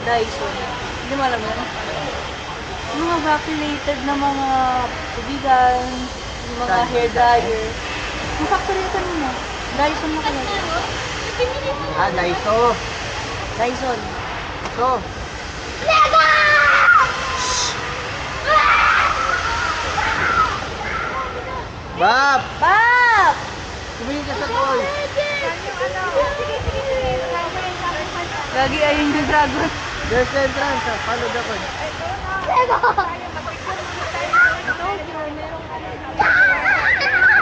Dyson. Hindi mo alam yun? Mga vacuum-related na mga tubigan, yung mga hair dryer. Yung factory na kanina. Dyson na kaya. Daiso. Dyson. So. Bap! Bap! Tumingin ka sa toy. Gagi ayun yung dragon. There's the entrance. Follow the code.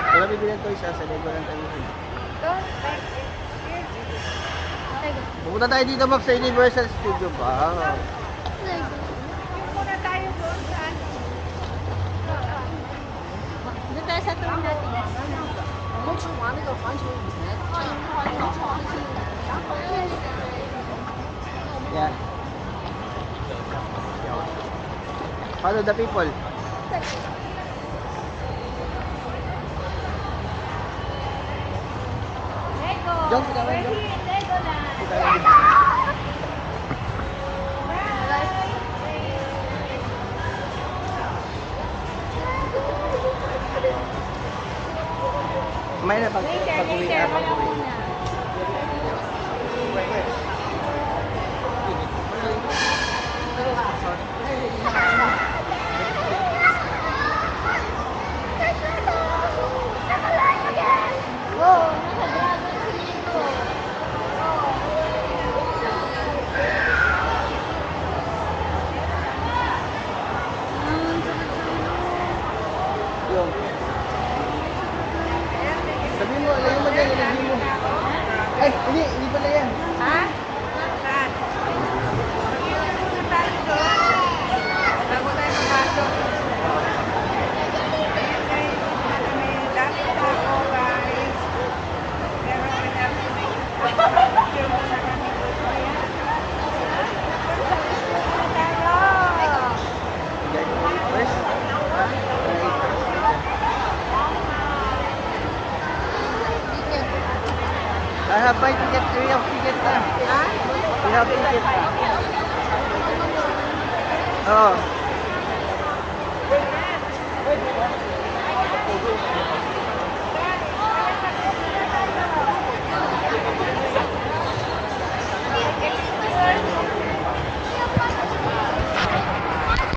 Wala bibilang toy sa Lego lang tayo. Pupunta tayo dito, Bob, sa Universal Studio ba? Muna tayo doon sa ano. Doon tayo sa tour natin. Yeah. Follow the people. Lego. Jump, jump, We're jump. here in Legoland. May na pag-uwi Later, na wala pag-uwi. muna. Wow, naka-dragon si Nico. Yung. Sabi mo, alayin mo dyan, ilayin mo. Ay, hindi pala yan. Ha? Saan? Muna tayo doon. Bago tayo papasok. Ayan guys, may daming tao guys. Pero madami may picture muna kami dito. Ayan. First, I have buy ticket, we have ticket na. Ha? We have ticket. Oh.